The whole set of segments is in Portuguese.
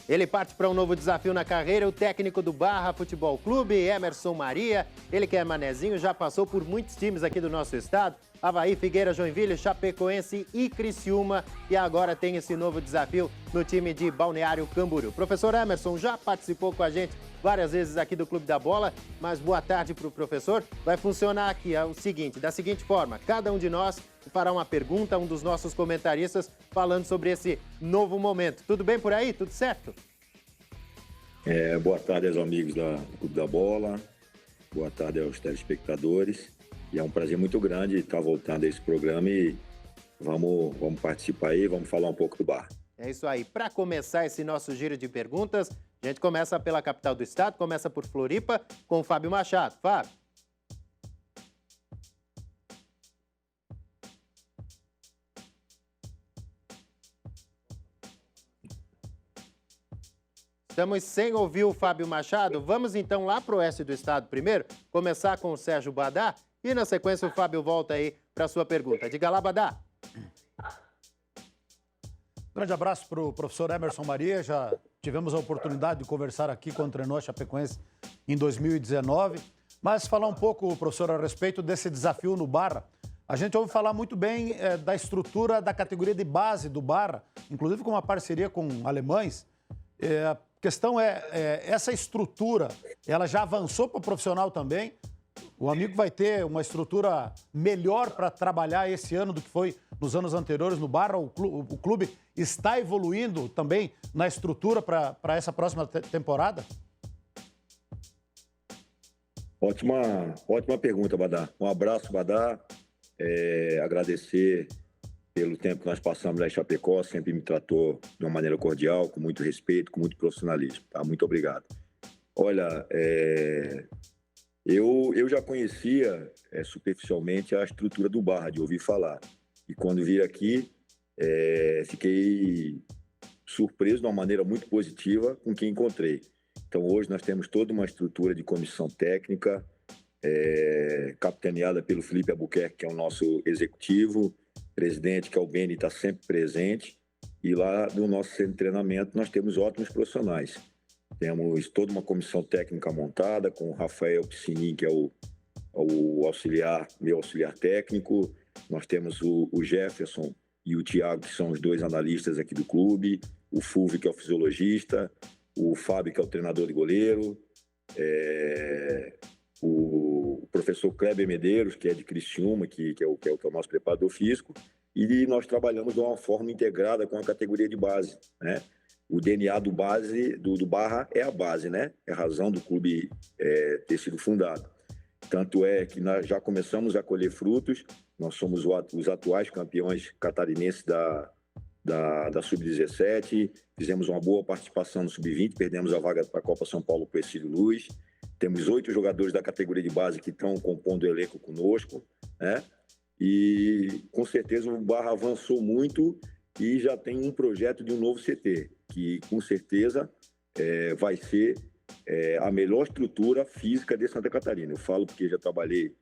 Ele parte para um novo desafio na carreira, o técnico do Barra Futebol Clube, Emerson Maria. Ele que é manezinho, já passou por muitos times aqui do nosso estado. Avaí, Figueira, Joinville, Chapecoense e Criciúma. E agora tem esse novo desafio no time de Balneário Camboriú. Professor Emerson já participou com a gente várias vezes aqui do Clube da Bola, mas boa tarde para o professor. Vai funcionar aqui o seguinte, da seguinte forma, cada um de nós fará uma pergunta a um dos nossos comentaristas falando sobre esse novo momento. Tudo bem por aí? Tudo certo? Boa tarde aos amigos do Clube da Bola, boa tarde aos telespectadores. E é um prazer muito grande estar voltando a esse programa e vamos participar aí, vamos falar um pouco do Barra. É isso aí. Para começar esse nosso giro de perguntas, a gente começa pela capital do estado, começa por Floripa, com o Fábio Machado. Fábio. Estamos sem ouvir o Fábio Machado. Vamos então lá para o oeste do estado primeiro, começar com o Sérgio Badá e na sequência o Fábio volta aí para a sua pergunta. Diga lá, Badá. Grande abraço para o professor Emerson Maria. Já tivemos a oportunidade de conversar aqui com o treinador Chapecoense em 2019. Mas falar um pouco, professor, a respeito desse desafio no Barra. A gente ouve falar muito bem da estrutura da categoria de base do Barra, inclusive com uma parceria com alemães. A questão essa estrutura, ela já avançou para o profissional também? O amigo vai ter uma estrutura melhor para trabalhar esse ano do que foi nos anos anteriores no Barra? O clube está evoluindo também na estrutura para essa próxima temporada? Ótima pergunta, Badá. Um abraço, Badá. Agradecer pelo tempo que nós passamos lá em Chapecó, sempre me tratou de uma maneira cordial, com muito respeito, com muito profissionalismo. Tá? Muito obrigado. Olha, eu já conhecia superficialmente a estrutura do Barra, de ouvir falar. E quando vi aqui, fiquei surpreso de uma maneira muito positiva com quem encontrei. Então, hoje nós temos toda uma estrutura de comissão técnica, capitaneada pelo Felipe Albuquerque, que é o nosso executivo, presidente, que é o Beni, está sempre presente. E lá no nosso centro de treinamento nós temos ótimos profissionais. Temos toda uma comissão técnica montada com o Rafael Piscinin, que é o meu auxiliar técnico. Nós temos o Jefferson e o Thiago, que são os dois analistas aqui do clube. O Fulvio, que é o fisiologista. O Fábio, que é o treinador de goleiro. O professor Kleber Medeiros, que é de Criciúma, que é o nosso preparador físico. E nós trabalhamos de uma forma integrada com a categoria de base, né? O DNA do Barra é a base, né? É a razão do clube ter sido fundado. Tanto é que nós já começamos a colher frutos. Nós somos os atuais campeões catarinenses da Sub-17. Fizemos uma boa participação no Sub-20, perdemos a vaga para a Copa São Paulo para o Ercílio Luz. Temos 8 jogadores da categoria de base que estão compondo o elenco conosco, né? E com certeza o Barra avançou muito e já tem um projeto de um novo CT, que com certeza vai ser a melhor estrutura física de Santa Catarina. Eu falo porque já trabalhei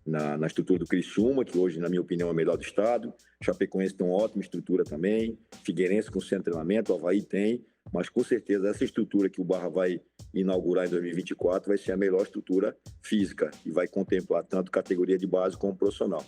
na estrutura do Criciúma, que hoje, na minha opinião, é a melhor do estado. Chapecoense tem uma ótima estrutura também. Figueirense com centro de treinamento, o Avaí tem. Mas com certeza essa estrutura que o Barra vai inaugurar em 2024 vai ser a melhor estrutura física e vai contemplar tanto categoria de base como profissional.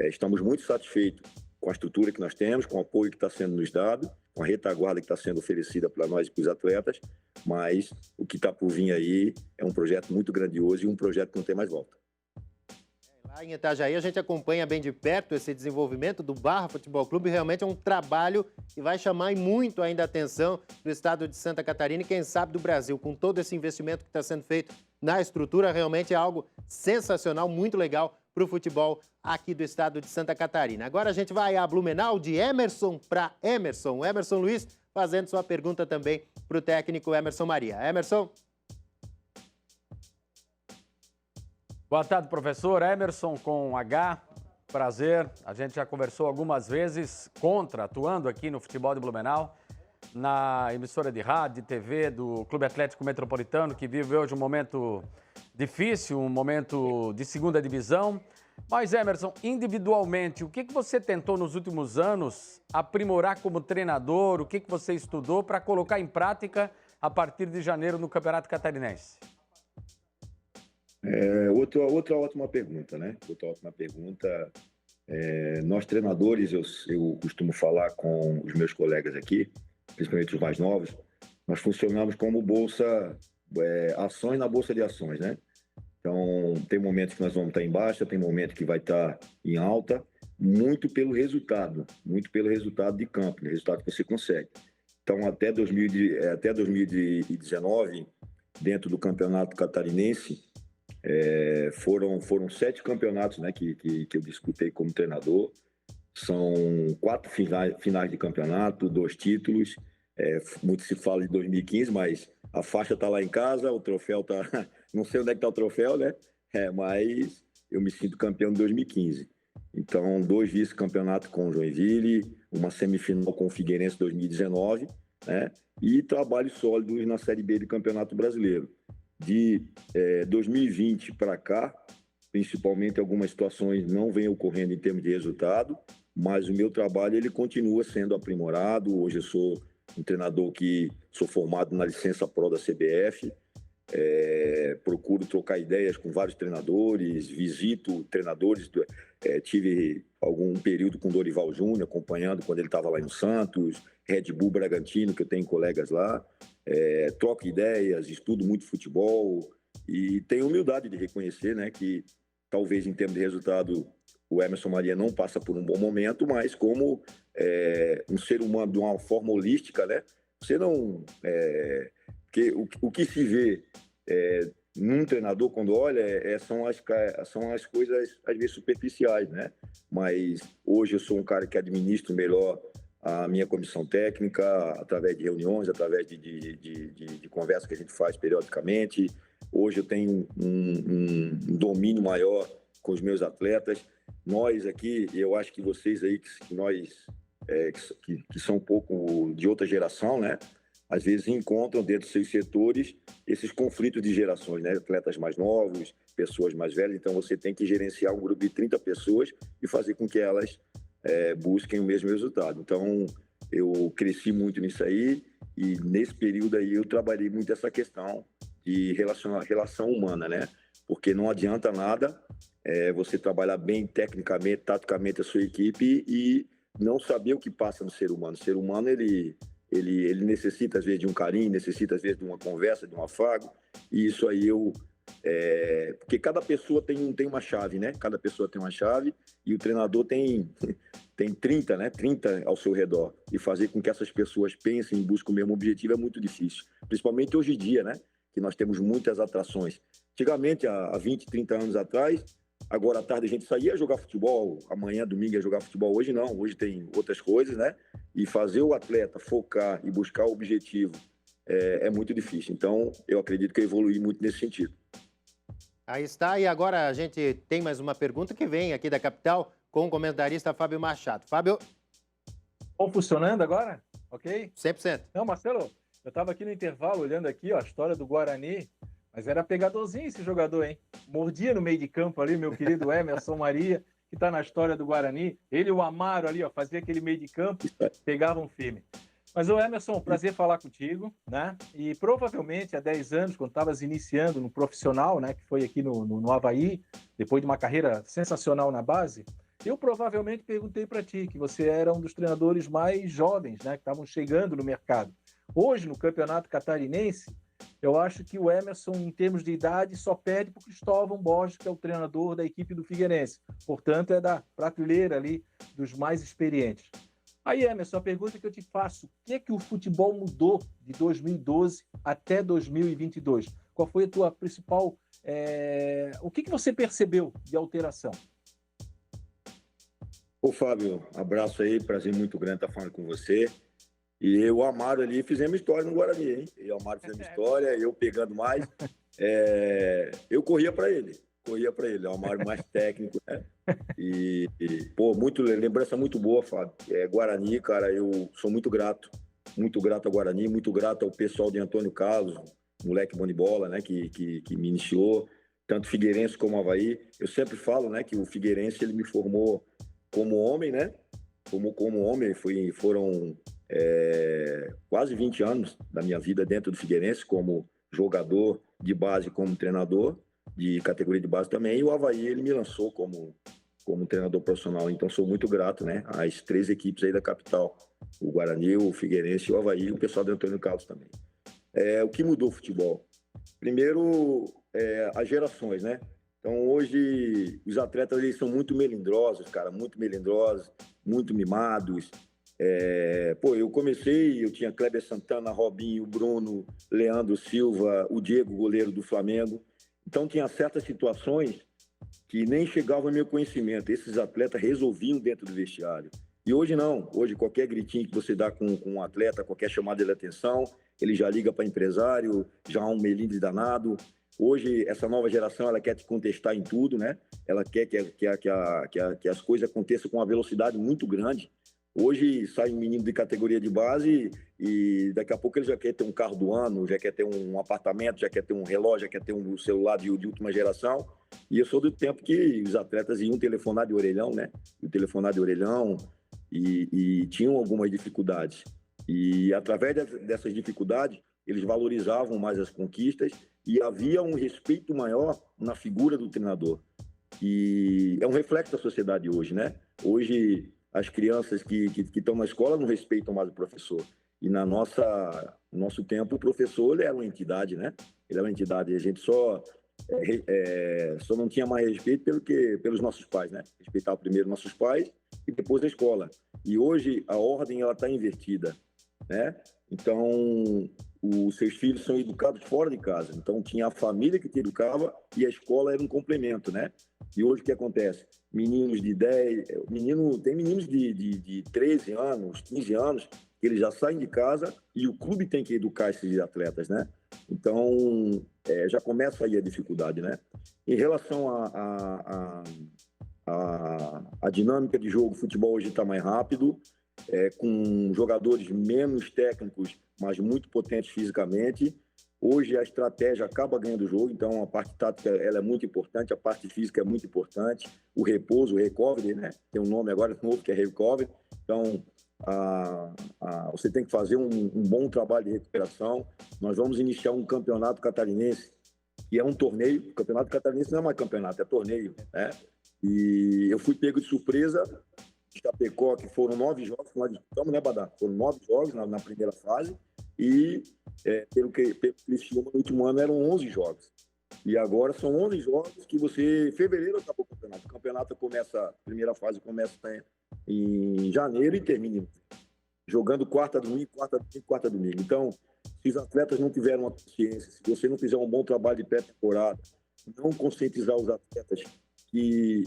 Estamos muito satisfeitos com a estrutura que nós temos, com o apoio que está sendo nos dado, com a retaguarda que está sendo oferecida para nós e para os atletas, mas o que está por vir aí é um projeto muito grandioso e um projeto que não tem mais volta. Lá em Itajaí a gente acompanha bem de perto esse desenvolvimento do Barra Futebol Clube. Realmente é um trabalho que vai chamar muito ainda a atenção do estado de Santa Catarina e quem sabe do Brasil. Com todo esse investimento que está sendo feito na estrutura, realmente é algo sensacional, muito legal para o futebol aqui do estado de Santa Catarina. Agora a gente vai a Blumenau, de Emerson para Emerson. O Emerson Luiz fazendo sua pergunta também para o técnico Emerson Maria. Emerson. Boa tarde, professor. Emerson com H, prazer. A gente já conversou algumas vezes atuando aqui no futebol de Blumenau, na emissora de rádio, de TV do Clube Atlético Metropolitano, que vive hoje um momento difícil, um momento de segunda divisão. Mas, Emerson, individualmente, o que você tentou nos últimos anos aprimorar como treinador? O que você estudou para colocar em prática a partir de janeiro no Campeonato Catarinense? Outra ótima pergunta, né? Outra ótima pergunta. Nós, treinadores, eu costumo falar com os meus colegas aqui, principalmente os mais novos, nós funcionamos como ações na bolsa de ações, né? Então, tem momentos que nós vamos estar em baixa, tem momentos que vai estar em alta, muito pelo resultado de campo, o resultado que você consegue. Então, até 2019, dentro do Campeonato Catarinense, foram 7 campeonatos, né, que eu disputei como treinador. São 4 finais de campeonato, 2 títulos. Muito se fala de 2015, mas a faixa está lá em casa, o troféu está... Não sei onde é que está o troféu, né? Mas eu me sinto campeão de 2015. Então, 2 vice-campeonatos com o Joinville, uma semifinal com o Figueirense 2019, né? E trabalhos sólidos na Série B do Campeonato Brasileiro. De 2020 para cá, principalmente algumas situações não vêm ocorrendo em termos de resultado, mas o meu trabalho ele continua sendo aprimorado. Hoje eu sou um treinador que sou formado na licença Pro da CBF, procuro trocar ideias com vários treinadores, visito treinadores, tive algum período com Dorival Júnior, acompanhando quando ele estava lá no Santos, Red Bull Bragantino, que eu tenho colegas lá, troco ideias, estudo muito futebol e tenho humildade de reconhecer, né, que talvez em termos de resultado o Emerson Maria não passa por um bom momento, mas como um ser humano de uma forma holística, né, você não... Porque o que se vê num treinador, quando olha, são as coisas, às vezes, superficiais, né? Mas hoje eu sou um cara que administro melhor a minha comissão técnica, através de reuniões, através de conversas que a gente faz periodicamente. Hoje eu tenho um domínio maior com os meus atletas. Nós aqui, eu acho que vocês aí, que são um pouco de outra geração, né? Às vezes encontram dentro dos seus setores esses conflitos de gerações, né? Atletas mais novos, pessoas mais velhas. Então você tem que gerenciar um grupo de 30 pessoas e fazer com que elas busquem o mesmo resultado. Então eu cresci muito nisso aí e nesse período aí eu trabalhei muito essa questão de relação humana, né? Porque não adianta nada você trabalhar bem tecnicamente, taticamente a sua equipe e não saber o que passa no ser humano. O ser humano, ele necessita, às vezes, de um carinho, necessita, às vezes, de uma conversa, de um afago. E isso aí porque cada pessoa tem uma chave, né? Cada pessoa tem uma chave e o treinador tem 30, né? 30 ao seu redor. E fazer com que essas pessoas pensem e busquem o mesmo objetivo é muito difícil. Principalmente hoje em dia, né? Que nós temos muitas atrações. Antigamente, há 20, 30 anos atrás, agora à tarde a gente saía jogar futebol, amanhã, domingo, ia jogar futebol. Hoje não, hoje tem outras coisas, né? E fazer o atleta focar e buscar o objetivo é muito difícil. Então, eu acredito que eu evoluí muito nesse sentido. Aí está, e agora a gente tem mais uma pergunta que vem aqui da capital com o comentarista Fábio Machado. Fábio. Estão funcionando agora? Ok? 100%. Não, Marcelo, eu estava aqui no intervalo olhando aqui, ó, a história do Guarani, mas era pegadorzinho esse jogador, hein? Mordia no meio de campo ali, meu querido Emerson Maria, que está na história do Guarani. Ele e o Amaro ali, ó, fazia aquele meio de campo, pegavam firme. Mas, ô Emerson, prazer falar contigo, né? E provavelmente há 10 anos, quando estavas iniciando no profissional, né, que foi aqui no Avaí, depois de uma carreira sensacional na base, eu provavelmente perguntei para ti que você era um dos treinadores mais jovens, né, que estavam chegando no mercado. Hoje, no Campeonato Catarinense, eu acho que o Emerson, em termos de idade, só perde para o Cristóvão Borges, que é o treinador da equipe do Figueirense. Portanto, é da prateleira ali dos mais experientes. Aí, Emerson, a pergunta que eu te faço, o que é que o futebol mudou de 2012 até 2022? Qual foi a tua principal... O que você percebeu de alteração? Ô, Fábio, abraço aí, prazer muito grande estar falando com você. E eu e o Amaro ali fizemos história no Guarani, hein? Eu e o Amaro fizemos história, eu pegando mais. Eu corria para ele, é o Amaro mais técnico, né? Pô, lembrança muito boa, Fábio. Guarani, cara, eu sou muito grato ao Guarani, muito grato ao pessoal de Antônio Carlos, moleque bom de bola, né? Que me iniciou. tanto Figueirense como Avaí. Eu sempre falo, né, que o Figueirense ele me formou como homem, né? Como homem, foram quase 20 anos da minha vida dentro do Figueirense, como jogador de base, como treinador de categoria de base também. E o Avaí ele me lançou como treinador profissional. Então sou muito grato, né, às 3 equipes aí da capital, o Guarani, o Figueirense, o Avaí e o pessoal do Antônio Carlos também. O que mudou o futebol? Primeiro, as gerações, né? Então, hoje, os atletas eles são muito melindrosos, cara, muito melindrosos, muito mimados. Eu comecei, eu tinha Kleber Santana, Robinho, Bruno, Leandro Silva, o Diego, goleiro do Flamengo. Então, tinha certas situações que nem chegavam ao meu conhecimento. Esses atletas resolviam dentro do vestiário. E hoje não. Hoje, qualquer gritinho que você dá com um atleta, qualquer chamada de atenção, ele já liga para empresário, já há um melindre danado. Hoje, essa nova geração, ela quer te contestar em tudo, né? Ela quer que as coisas aconteçam com uma velocidade muito grande. Hoje, sai um menino de categoria de base e daqui a pouco ele já quer ter um carro do ano, já quer ter um apartamento, já quer ter um relógio, já quer ter um celular de última geração. E eu sou do tempo que os atletas iam telefonar de orelhão, né? Iam telefonar de orelhão e tinham algumas dificuldades. E através dessas dificuldades, eles valorizavam mais as conquistas e havia um respeito maior na figura do treinador. E é um reflexo da sociedade hoje, né? Hoje, as crianças que estão na escola não respeitam mais o professor. E no nosso tempo, o professor ele era uma entidade, né? Ele era uma entidade. A gente só não tinha mais respeito pelos nossos pais, né? Respeitava primeiro nossos pais e depois a escola. E hoje, a ordem está invertida, né? Então, os seus filhos são educados fora de casa. Então, tinha a família que te educava e a escola era um complemento, né? E hoje o que acontece? Meninos de 10... Tem meninos de 13 anos, 15 anos, que eles já saem de casa e o clube tem que educar esses atletas, né? Então, já começa aí a dificuldade, né? Em relação à dinâmica de jogo, o futebol hoje está mais rápido, com jogadores menos técnicos, mas muito potentes fisicamente. Hoje a estratégia acaba ganhando o jogo, então a parte tática ela é muito importante, a parte física é muito importante, o repouso, o recovery, né? Tem um nome agora novo que é recovery. Então, você tem que fazer um bom trabalho de recuperação. Nós vamos iniciar um campeonato catarinense, que é um torneio. O campeonato catarinense não é mais campeonato, é torneio, né? E eu fui pego de surpresa, Chapecó, que foram 9 jogos que nós disputamos, né, Badá? Foram 9 jogos na primeira fase e pelo Criciúma no último ano eram 11 jogos. E agora são 11 jogos que em fevereiro acabou o campeonato. O campeonato começa, a primeira fase começa em janeiro e termina jogando quarta, domingo, quarta, domingo, quarta, domingo. Então, se os atletas não tiveram uma consciência, se você não fizer um bom trabalho de pré-temporada, não conscientizar os atletas que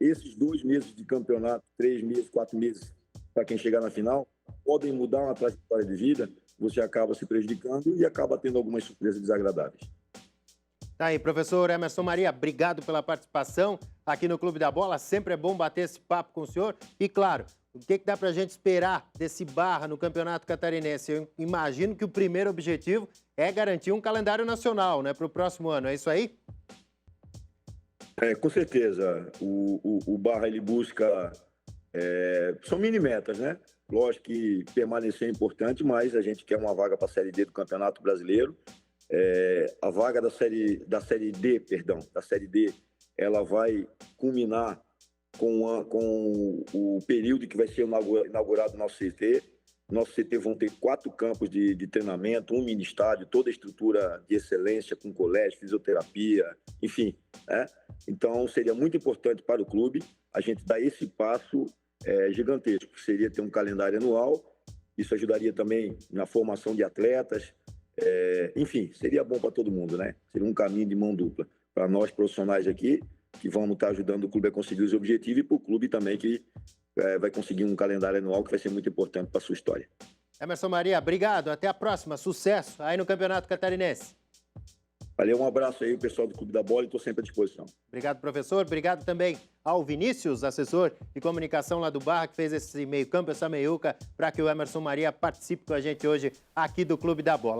esses 2 meses de campeonato, 3 meses, 4 meses, para quem chegar na final, podem mudar uma trajetória de vida, você acaba se prejudicando e acaba tendo algumas surpresas desagradáveis. Tá aí, professor Emerson Maria, obrigado pela participação aqui no Clube da Bola. Sempre é bom bater esse papo com o senhor. E, claro, o que dá pra gente esperar desse Barra no Campeonato Catarinense? Eu imagino que o primeiro objetivo é garantir um calendário nacional, né, para o próximo ano. É isso aí? Com certeza. O Barra ele busca... são mini metas, né? Lógico que permanecer é importante, mas a gente quer uma vaga para a Série D do Campeonato Brasileiro. A vaga da Série D, ela vai culminar com o período que vai ser inaugurado o nosso CT. Nosso CT vão ter 4 campos de treinamento, um mini estádio, toda a estrutura de excelência, com colégio, fisioterapia, enfim, né? Então, seria muito importante para o clube a gente dar esse passo gigantesco, que seria ter um calendário anual. Isso ajudaria também na formação de atletas. Enfim, seria bom para todo mundo, né? Seria um caminho de mão dupla. Para nós profissionais aqui, que vamos estar ajudando o clube a conseguir os objetivos, e para o clube também, que vai conseguir um calendário anual que vai ser muito importante para a sua história. Emerson Maria, obrigado. Até a próxima. Sucesso aí no Campeonato Catarinense. Valeu, um abraço aí, pessoal do Clube da Bola, e estou sempre à disposição. Obrigado, professor. Obrigado também ao Vinícius, assessor de comunicação lá do Barra, que fez esse meio-campo, essa meiuca, para que o Emerson Maria participe com a gente hoje aqui do Clube da Bola.